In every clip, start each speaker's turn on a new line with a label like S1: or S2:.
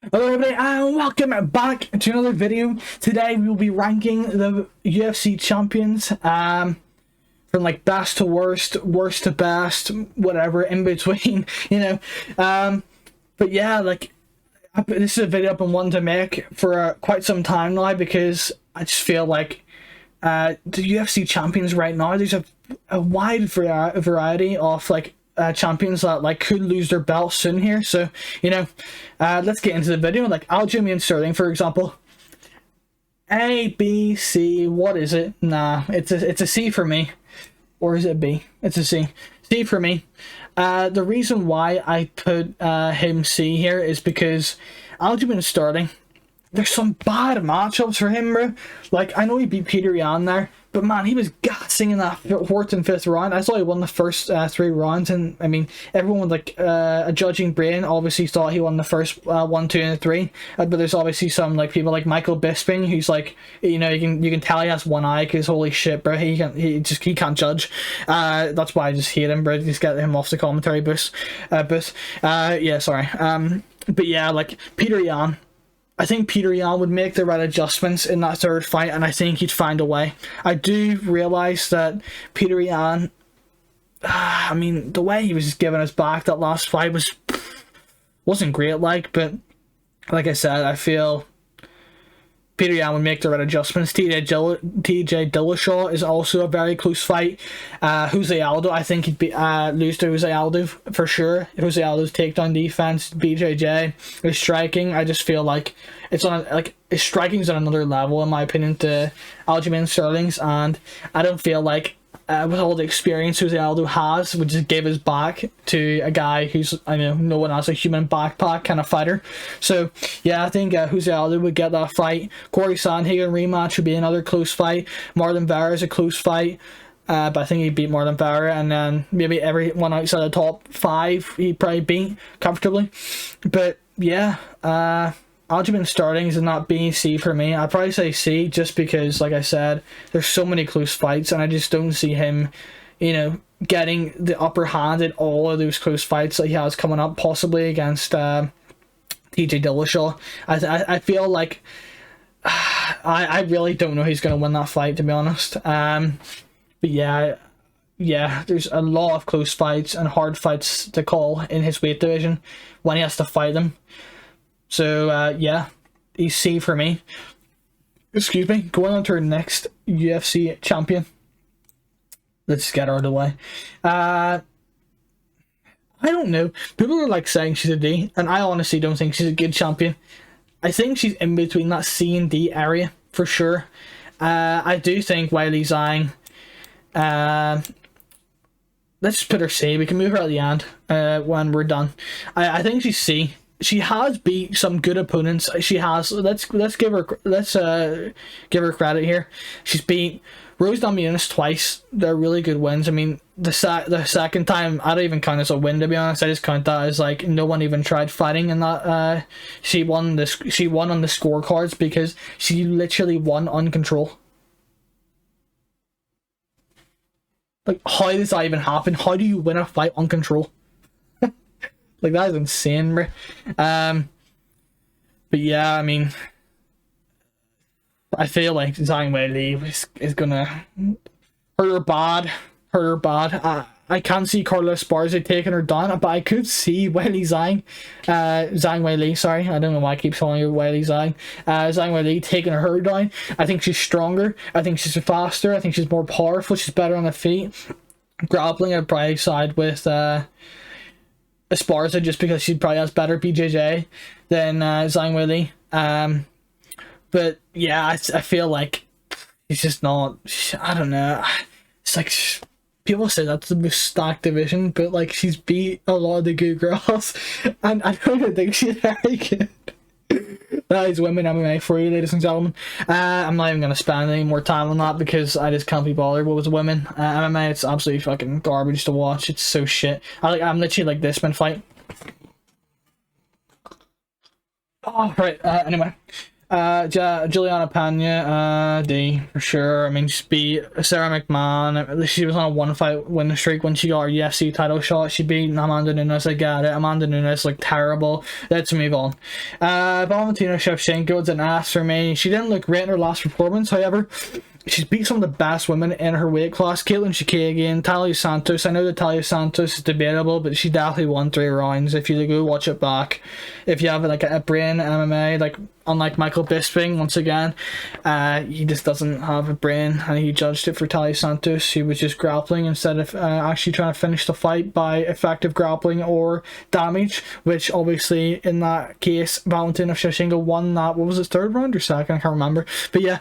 S1: Hello everybody and welcome back to another video. Today we will be ranking the UFC champions from like best to worst, worst to best, whatever in between, but yeah, like this is a video I've been wanting to make for quite some time now, because I just feel like the UFC champions right now, there's a wide variety of like champions that like could lose their belt soon here. So let's get into the video. Like Aljamain Sterling, for example. A, B, C. What is it? Nah, it's a C for me. Or is it B? It's a C. C for me. The reason why I put him C here is because Aljamain Sterling, there's some bad matchups for him, bro. Like, I know he beat Peter Yan there, but man, he was gassing in that fourth and fifth round. I saw he won the first three rounds, and I mean, everyone with like a judging brain obviously thought he won the first 1, 2, and 3. But there's obviously some like people like Michael Bisping, who's like, you can tell he has one eye, because holy shit, bro, he can't judge. That's why I just hate him, bro. Just get him off the commentary booth. Yeah, sorry. But yeah, like Peter Yan. I think Peter Yan would make the right adjustments in that third fight, and I think he'd find a way. I do realise that Peter Yan, I mean, the way he was giving us back that last fight wasn't great, but like I said, I feel Peter Yan would make the right adjustments. TJ Dillashaw is also a very close fight. Jose Aldo, I think he'd lose to Jose Aldo for sure. Jose Aldo's takedown defense, BJJ, his striking, I just feel like it's on his striking's on another level in my opinion to Aljamain Sterling's, and I don't feel like with all the experience Jose Aldo has, would just give his back to a guy who's, I know, no one has a human backpack kind of fighter. So yeah, I think Jose Aldo would get that fight. Corey Sandhagen rematch would be another close fight. Marlon Vera is a close fight, but I think he'd beat Marlon Vera, and then maybe everyone outside the top 5 he'd probably beat comfortably. But yeah, Aljamain Sterling is not B, C for me. I'd probably say C, just because, like I said, there's so many close fights, and I just don't see him, getting the upper hand in all of those close fights that he has coming up, possibly against TJ Dillashaw. I feel like I really don't know who's going to win that fight, to be honest. But yeah, there's a lot of close fights and hard fights to call in his weight division when he has to fight them. So yeah, he's C for me. Excuse me. Going on to our next UFC champion. Let's get her out of the way. I don't know. People are like saying she's a D, and I honestly don't think she's a good champion. I think she's in between that C and D area for sure. I do think Weili Zhang. Let's just put her C. We can move her at the end when we're done. I think she's C. She has beat some good opponents. She has. Let's give her credit here. She's beat Rose Namajunas twice. They're really good wins. I mean, the second time, I don't even count as a win, to be honest. I just count that as like no one even tried fighting in that. She won on the scorecards because she literally won on control. Like, how does that even happen? How do you win a fight on control? Like, that is insane, bro. But yeah, I mean, I feel like Zhang Weili is gonna hurt her bad. I can't see Carlos Esparza taking her down, but I could see Zhang Weili, sorry, I don't know why I keep calling her Weili Zhang. Zhang Weili taking her down. I think she's stronger. I think she's faster. I think she's more powerful. She's better on the feet. Grappling, I'd probably side with Esparza, just because she probably has better BJJ than Zhang Weili. But yeah, I feel like he's just not. I don't know. It's like people say that's the most stacked division, but like she's beat a lot of the good girls, and I don't even think she's very good. That is women MMA for you, ladies and gentlemen. I'm not even going to spend any more time on that because I just can't be bothered with women. MMA, it's absolutely fucking garbage to watch. It's so shit. I'm literally like this fight. Oh, right. Anyway. Juliana Pena, D for sure. I mean, she beat Sarah McMahon. She was on a 1 fight winning streak when she got her UFC title shot. She beat Amanda Nunes. I get it. Amanda Nunes looked terrible. Let's move on. Valentina Shevchenko didn't ask for me. She didn't look great in her last performance, however. She's beat some of the best women in her weight class. Caitlin Chikagian, Talia Santos. I know that Talia Santos is debatable, but she definitely won 3 rounds. If you go watch it back, if you have like a brain MMA, like unlike Michael Bisping, once again, he just doesn't have a brain, and he judged it for Talia Santos. He was just grappling instead of actually trying to finish the fight by effective grappling or damage, which obviously in that case, Valentina Shevchenko won that. What was it, 3rd round or 2nd? I can't remember. But yeah,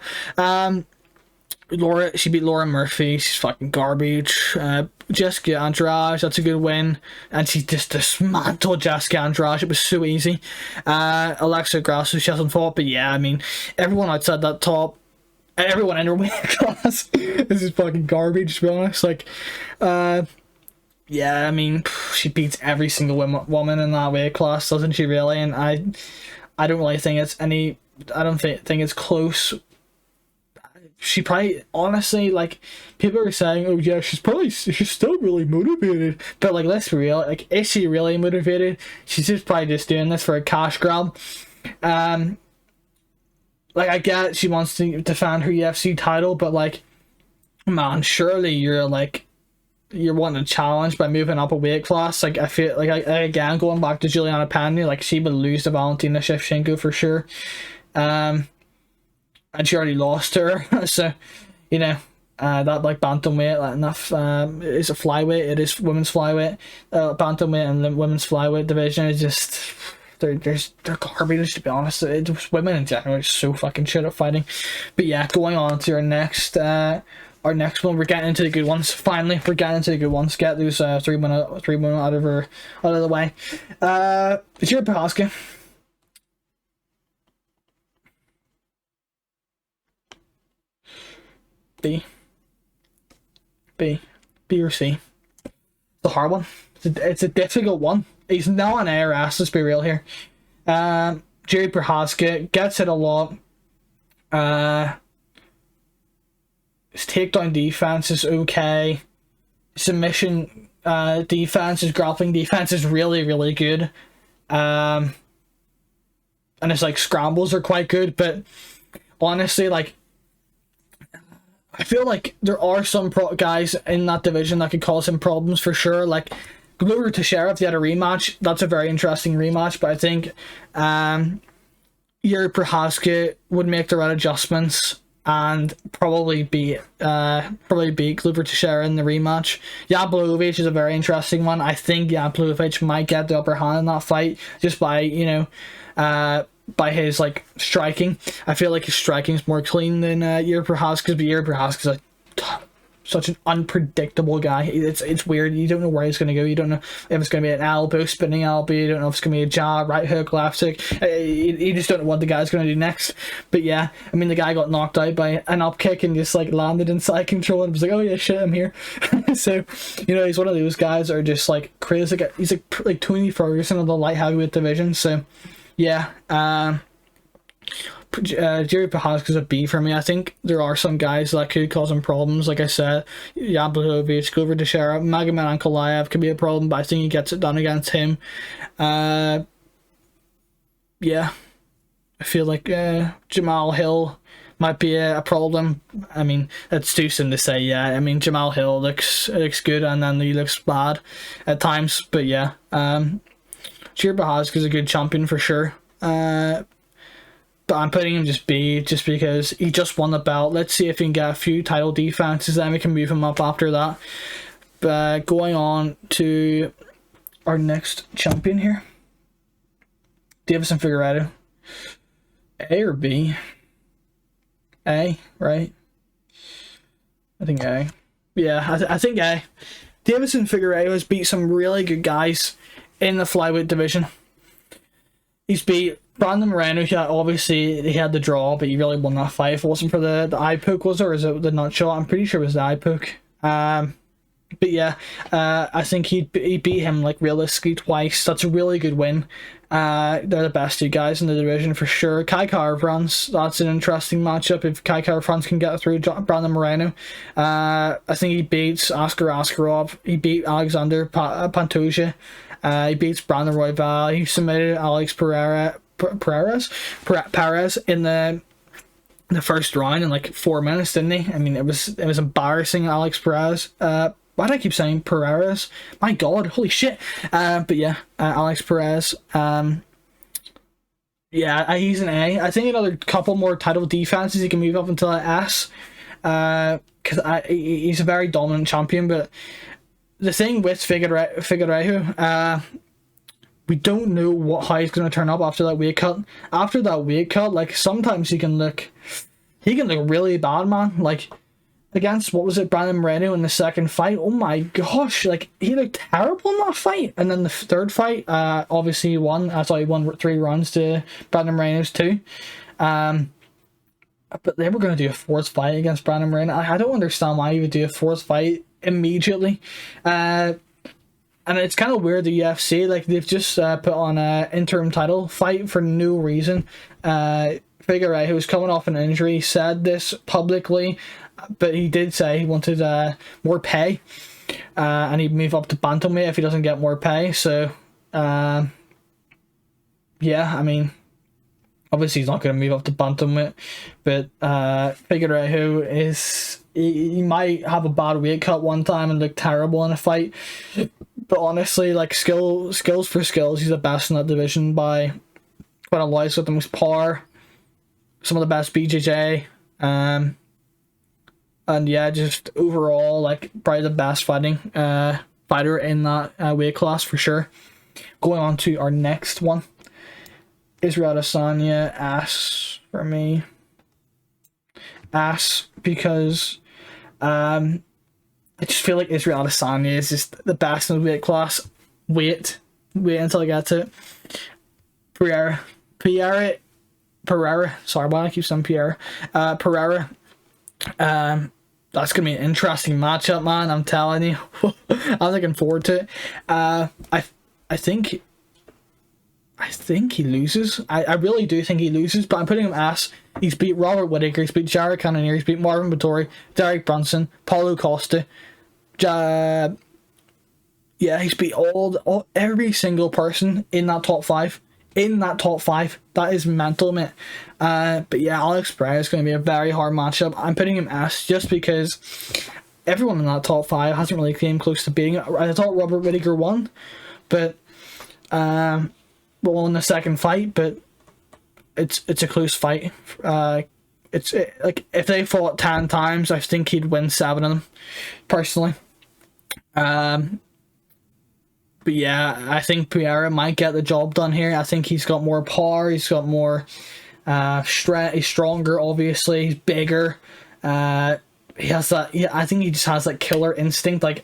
S1: she beat Laura Murphy. She's fucking garbage. Jessica Andrade, that's a good win, and she just dismantled Jessica Andrade. It was so easy. Alexa Grasso, she hasn't fought, but yeah, I mean, everyone outside that top, everyone in her weight class, this is fucking garbage, to be honest. Like, yeah, I mean, she beats every single woman in that weight class, doesn't she? Really? And I don't really think it's any. I don't think it's close. She probably, honestly, like, people are saying, oh yeah, she's still really motivated, but like, let's be real, like, is she really motivated? She's just probably just doing this for a cash grab. Like, I get it, she wants to defend her UFC title, but like, man, surely you're wanting a challenge by moving up a weight class. Like, I feel like, again, going back to Juliana Pena, like, she would lose to Valentina Shevchenko for sure. And she already lost her, so, you know, that, like, bantamweight, like, enough, is a flyweight, it is women's flyweight, bantamweight and the women's flyweight division is just, they're garbage, to be honest. It's women in general are so fucking shit at fighting. But yeah, going on to our next one, we're getting into the good ones. Finally, we're getting into the good ones. Get those 3 women out of the way. Jiri Prochazka. B or C. It's a hard one. It's a difficult one. He's not an ARS, let's be real here. Jiri Prochazka gets it a lot. His takedown defense is okay. Submission defense, his grappling defense is really, really good. And his, like, scrambles are quite good, but honestly, like, I feel like there are some guys in that division that could cause him problems for sure. Like, Glover Teixeira, if they had a rematch, that's a very interesting rematch, but I think Jiri Prochazka would make the right adjustments and probably beat Glover Teixeira in the rematch. Jan Blachowicz is a very interesting one. I think Jan Blachowicz might get the upper hand in that fight just by, you know, by his, like, striking. I feel like his striking is more clean than Jiri Prochazka's, but Jiri Prochazka's like such an unpredictable guy. It's weird. You don't know where he's going to go. You don't know if it's going to be an elbow, spinning elbow. You don't know if it's going to be a jab, right hook, left hook. You just don't know what the guy's going to do next. But yeah, I mean, the guy got knocked out by an up kick and just, like, landed in side control and was like, oh yeah, shit, I'm here. So, you know, he's one of those guys that are just, like, crazy. He's like Tony Ferguson of the light heavyweight division. So yeah, Jiri Prochazka is a B for me. I think there are some guys that could cause him problems. Like I said, Jan Blachowicz, Glover Teixeira, Magomed Ankalaev could be a problem, but I think he gets it done against him. Yeah, I feel like Jamal Hill might be a problem. I mean, it's too soon to say. Yeah, I mean, Jamal Hill looks good and then he looks bad at times. But yeah, Jiri Prochazka is a good champion for sure. But I'm putting him just B just because he just won the belt. Let's see if he can get a few title defenses, then we can move him up after that. But going on to our next champion here, Deiveson Figueiredo. A or B? A, right? I think A. Yeah, I think A. Deiveson Figueiredo has beat some really good guys in the flyweight division. He's beat Brandon Moreno. Yeah, obviously he had the draw, but he really won that fight. If it wasn't for the eye poke, was it, or is it the nut shot? I'm pretty sure it was the eye poke. But yeah, I think he beat him, like, realistically twice. That's a really good win. They're the best two guys in the division for sure. Kai Kara-France, that's an interesting matchup if Kai Kara-France can get through Brandon Moreno. I think he beats Askar Askarov. He beat Alexander Pantoja. He beats Brandon Royval. He submitted Alex Perez in the first round in like 4 minutes, didn't he? I mean, it was embarrassing, Alex Perez. Why do I keep saying Pereira's? My God, holy shit. But yeah, Alex Perez. Yeah, he's an A. I think another couple more title defenses he can move up until an S. Because he's a very dominant champion. But the thing with Figueiredo, we don't know how he's going to turn up after that weight cut. After that weight cut, like, sometimes he can look really bad, man. Like, against, what was it, Brandon Moreno in the second fight? Oh my gosh, like, he looked terrible in that fight. And then the third fight, obviously he won. I thought he won 3 rounds to Brandon Moreno's 2. But they were going to do a fourth fight against Brandon Moreno. I don't understand why you would do a fourth fight immediately. And it's kind of weird, the UFC, like, they've just put on an interim title fight for no reason. Figueiredo, who was coming off an injury, said this publicly, but he did say he wanted more pay, and he'd move up to bantamweight if he doesn't get more pay. So, yeah, I mean, obviously he's not going to move up to bantamweight, but Figueiredo he might have a bad weight cut one time and look terrible in a fight, but honestly, like, skills for skills, he's the best in that division by quite a lot. He's got the most power, some of the best BJJ, and yeah, just overall, like, probably the best fighter in that weight class for sure. Going on to our next one, Israel Adesanya, ass for me. Ass because I just feel like Israel Adesanya is just the best in the weight class. Wait until I get to it. Pereira. Sorry, why do I keep saying Pierre? Pereira. That's gonna be an interesting matchup, man. I'm telling you. I'm looking forward to it. I think he loses. I really do think he loses, but I'm putting him ass. He's beat Robert Whittaker, he's beat Jared Cannonier, he's beat Marvin Vettori, Derek Brunson, Paulo Costa. Yeah, he's beat every single person in that top 5. That is mental, mate. But yeah, Alex Pereira is going to be a very hard matchup. I'm putting him S just because everyone in that top 5 hasn't really came close to beating it. I thought Robert Whittaker won, but won the second fight, but it's a close fight. Like, if they fought 10 times, I think he'd win 7 of them, personally. But yeah, I think Pereira might get the job done here. I think he's got more power. He's got more strength. He's stronger, obviously. He's bigger. He has that. Yeah, I think he just has that killer instinct. Like,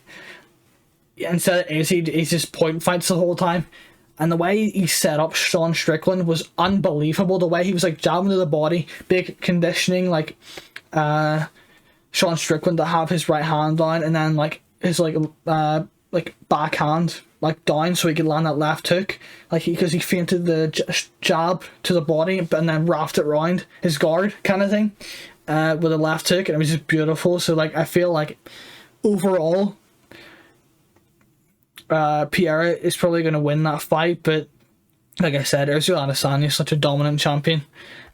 S1: instead of he's just point fights the whole time. And the way he set up Sean Strickland was unbelievable. The way he was, like, jabbing to the body, big conditioning, like Sean Strickland to have his right hand down, and then, like, his like backhand, like, down so he could land that left hook, like, because he feinted the jab to the body and then wrapped it around his guard, kind of thing, with a left hook, and it was just beautiful. So, like, I feel like overall Pereira is probably going to win that fight, but like I said, Israel Adesanya is such a dominant champion.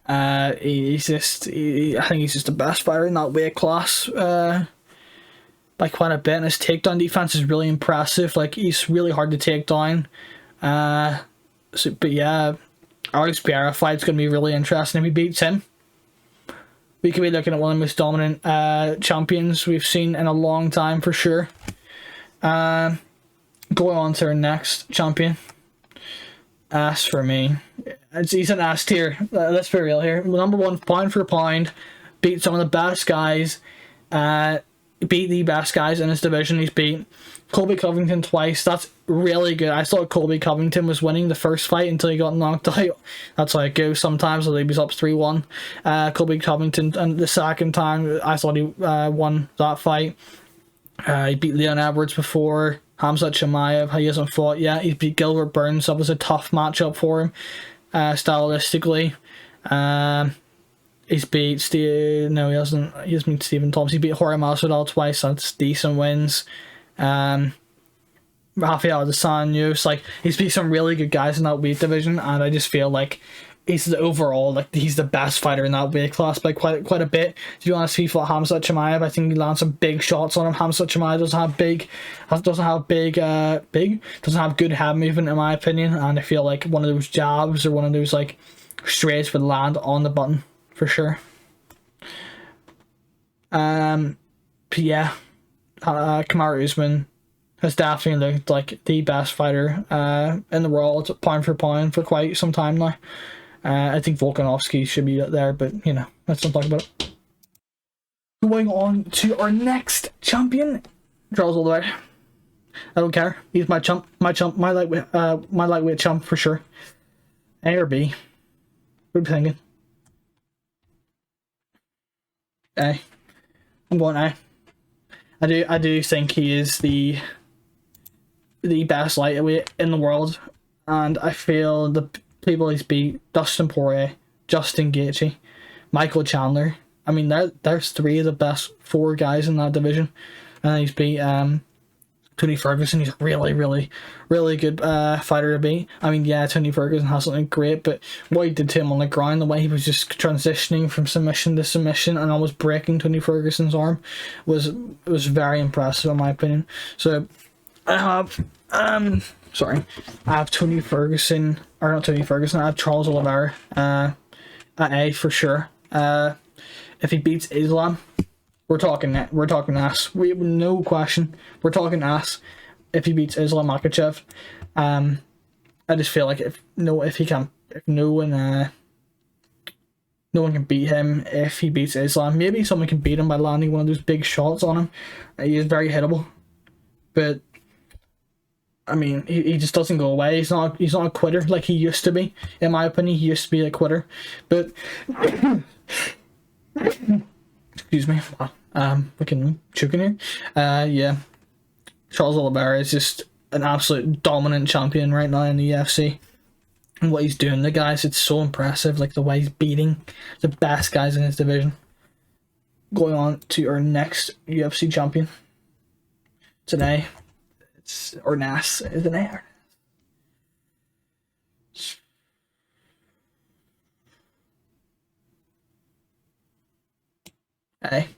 S1: I think he's just the best fighter in that weight class by quite a bit, and his takedown defense is really impressive. Like, he's really hard to take down. But yeah, Alex Pereira fight's going to be really interesting. If he beats him, we could be looking at one of the most dominant champions we've seen in a long time for sure. Going on to our next champion. Ass for me. He's an ass tier. Let's be real here. Number 1 pound for pound. Beat some of the best guys. Beat the best guys in his division. He's beat Colby Covington twice. That's really good. I thought Colby Covington was winning the first fight until he got knocked out. That's how it goes sometimes. So he was up 3-1. Colby Covington, and the second time I thought he won that fight. He beat Leon Edwards before. Hamzat Chimaev, he hasn't fought yet. He's beat Gilbert Burns. That was a tough matchup for him, stylistically. He's beat Steve. No, he hasn't. He hasn't beat Stephen Thompson. He beat Jorge Masvidal twice. That's decent wins. Rafael dos Anjos, like, he's beat some really good guys in that weight division, and I just feel like he's the best fighter in that weight class by quite a bit. To be honest, he fought Hamzat Chimaev. I think he landed some big shots on him. Hamzat Chimaev doesn't have good head movement in my opinion, and I feel like one of those jabs or one of those like straights would land on the button for sure. But yeah, Kamaru Usman has definitely looked like the best fighter in the world, pound for pound, for quite some time now. I think Volkanovski should be there, but you know, let's not talk about it. Going on to our next champion, Charles Oliveira. I don't care. He's my chump, my lightweight chump for sure. A or B? What are you thinking? A. I'm going A. I do think he is the best lightweight in the world, and I feel the people he's beat: Dustin Poirier, Justin Gaethje, Michael Chandler. I mean, there's three of the best four guys in that division, and he's beat Tony Ferguson. He's a really good fighter to beat. I mean, yeah, Tony Ferguson hasn't been great, but what he did to him on the ground, the way he was just transitioning from submission to submission and almost breaking Tony Ferguson's arm, was very impressive in my opinion. So I have I have Tony Ferguson, or not Tony Ferguson, I have Charles Oliveira at A for sure. If he beats Islam, we're talking ass. We have no question. We're talking ass. If he beats Islam Makhachev, I just feel like if no one can beat him if he beats Islam. Maybe someone can beat him by landing one of those big shots on him. He is very hittable, but I mean, he just doesn't go away. He's not a quitter like he used to be. In my opinion, he used to be a quitter. But excuse me, fucking choking here. Yeah, Charles Oliveira is just an absolute dominant champion right now in the UFC. And what he's doing, the guys, it's so impressive. Like the way he's beating the best guys in his division. Going on to our next UFC champion today. Or Nas. Is it A? Hey.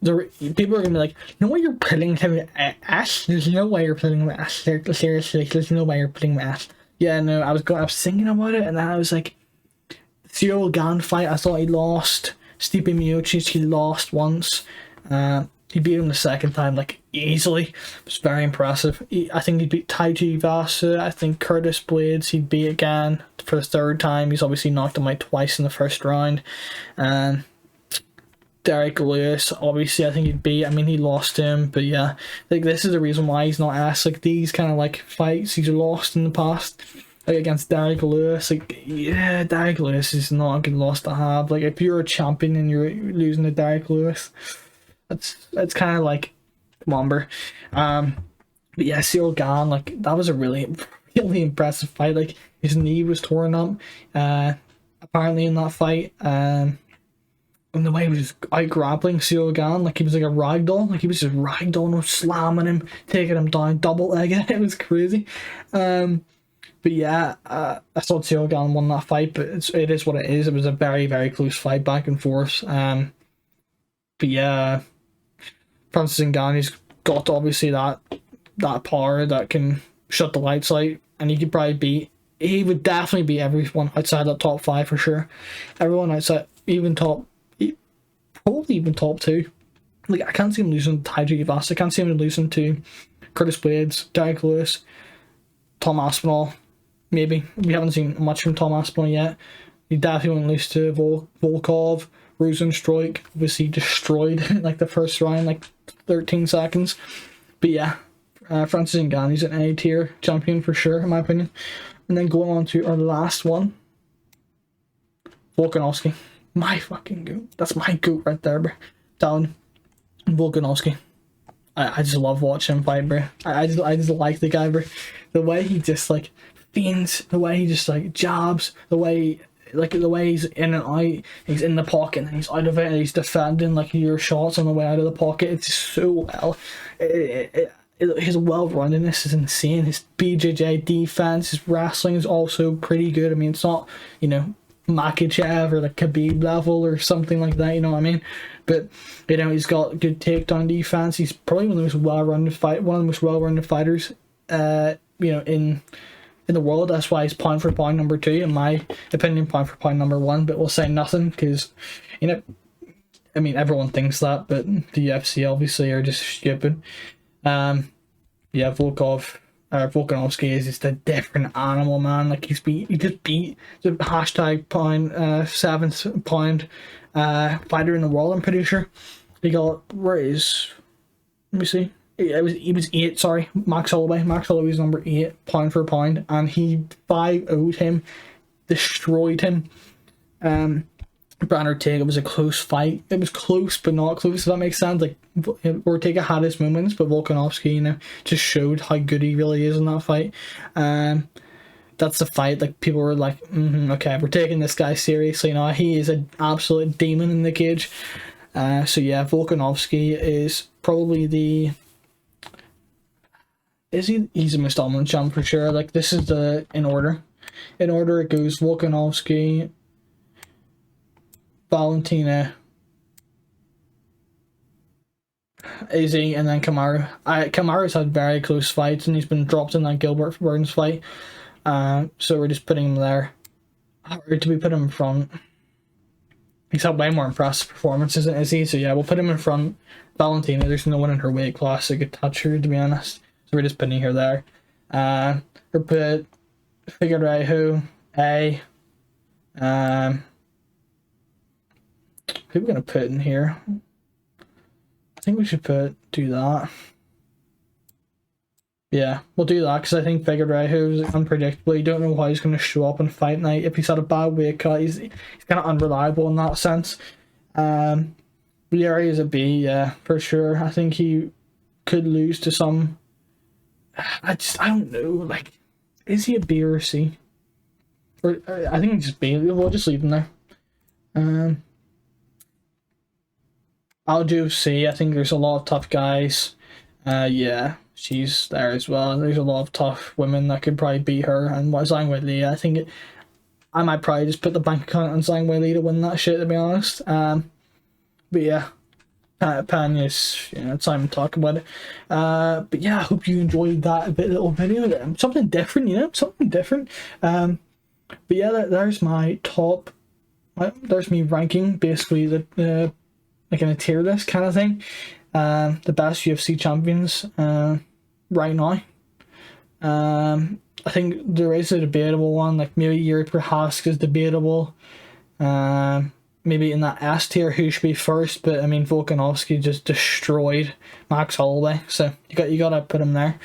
S1: People are gonna be like, no way you're putting him at Ash. There's no way you're putting him at Ash. Seriously, there's no way you're putting him at Ash. Yeah, no, I was thinking about it, and then I was like, Cyril Gane fight, I thought he lost. Stipe Miocic, he lost once. He beat him the second time, like, easily. It was very impressive. I think he beat Taiji Vasa. I think Curtis Blades, he beat again for the third time. He's obviously knocked him out twice in the first round. Derek Lewis, obviously, I think he'd beat. I mean, he lost him, but yeah. Like, this is the reason why he's not asked. Like, these kind of, like, fights he's lost in the past. Like, against Derek Lewis. Like, yeah, Derek Lewis is not a good loss to have. Like, if you're a champion and you're losing to Derek Lewis, it's kind of like, come on, bro. But yeah, Cyril Gane, like, that was a really impressive fight. Like, his knee was torn up, apparently in that fight. And the way he was out grappling Cyril Gane, like he was like a ragdoll. Like he was just ragdolling him, slamming him, taking him down, double legging. It was crazy. But yeah, I thought Cyril Gane won that fight, but it is what it is. It was a very, very close fight, back and forth. But yeah, Francis Ngannou's got obviously that power that can shut the lights out, and he would definitely beat everyone outside that top 5 for sure. Everyone outside, probably even top 2. Like, I can't see him losing to Taiji Vasa. I can't see him losing to Curtis Blades, Derek Lewis, Tom Aspinall. Maybe. We haven't seen much from Tom Aspinall yet. He definitely won't lose to Volkov, Rosenstruik. Obviously destroyed in like the first round, like 13 seconds. But yeah, Francis Ngannou's an A tier champion for sure, in my opinion. And then going on to our last one, Volkanovski. My fucking goat. That's my goat right there, bro. Down Volkanovski. I just love watching him fight, bro. I just like the guy, bro. The way he just like feigns, the way he just like jabs, the way he's in and out, he's in the pocket and he's out of it, and he's defending like your shots on the way out of the pocket. It's just so well. His well-roundedness is insane. His BJJ defense, his wrestling is also pretty good. I mean, it's not, you know, Makachev or like Khabib level or something like that, you know what I mean? But, you know, he's got good takedown defense. He's probably one of the most well-rounded fighters, you know, in the world. That's why he's pound for pound number 2, in my opinion, pound for pound number 1. But we'll say nothing because, you know, I mean, everyone thinks that, but the UFC obviously are just stupid. Yeah, Volkanovski is just a different animal, man. Like he just beat the hashtag pound 7th pound fighter in the world. I'm pretty sure he got, where is, let me see. He was 8. Sorry, Max Holloway. Max Holloway's number 8 pound for pound, and he 5-0'd him, destroyed him. Brian Ortega was a close fight. It was close, but not close, if that makes sense. Like, Ortega had his moments, but Volkanovski, you know, just showed how good he really is in that fight. That's the fight, like, people were like, okay, we're taking this guy seriously now. He is an absolute demon in the cage. So yeah, Volkanovski is probably the... He's the most dominant champ for sure. Like, this is the... In order it goes Volkanovski, Valentina, Izzy, and then Kamaru. Kamaru's had very close fights, and he's been dropped in that Gilbert Burns fight. So we're just putting him there. Hard to be put him in front. He's had way more impressive performances than Izzy, so yeah, we'll put him in front. Valentina, there's no one in her weight class that could touch her, to be honest. So we're just putting her there. We'll put Figueiredo, A. Who are we going to put in here? I think we should do that. Yeah, we'll do that because I think Figueiredo is unpredictable. You don't know how he's going to show up on fight night. If he's had a bad weight cut, he's kind of unreliable in that sense. Villarreal is a B, yeah, for sure. I think he could lose to some... I don't know, like, is he a B or a C? Or I think he's just B. We'll just leave him there. I'll do C. I think there's a lot of tough guys. Yeah, she's there as well. There's a lot of tough women that could probably beat her. And what Zhang Weili, I think I might probably just put the bank account on Zhang Weili to win that shit, to be honest. But yeah, Panya's, you know, it's time to talk about it. But yeah, I hope you enjoyed that little video. Something different, you know, something different. But yeah, there's my top. There's me ranking basically the like in a tier list kind of thing. The best UFC champions right now. I think there is a debatable one, like maybe Yuri Prochazka is debatable. Maybe in that S tier, who should be first? But I mean, Volkanovski just destroyed Max Holloway, so you gotta put him there.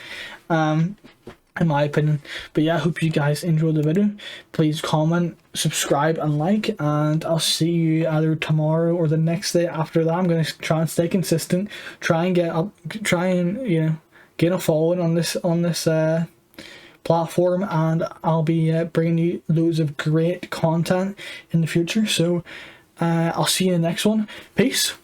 S1: In my opinion. But yeah, I hope you guys enjoyed the video. Please comment, subscribe, and like, and I'll see you either tomorrow or the next day after that. I'm gonna try and stay consistent, try and you know, get a following on this platform, and I'll be bringing you loads of great content in the future. So I'll see you in the next one. Peace.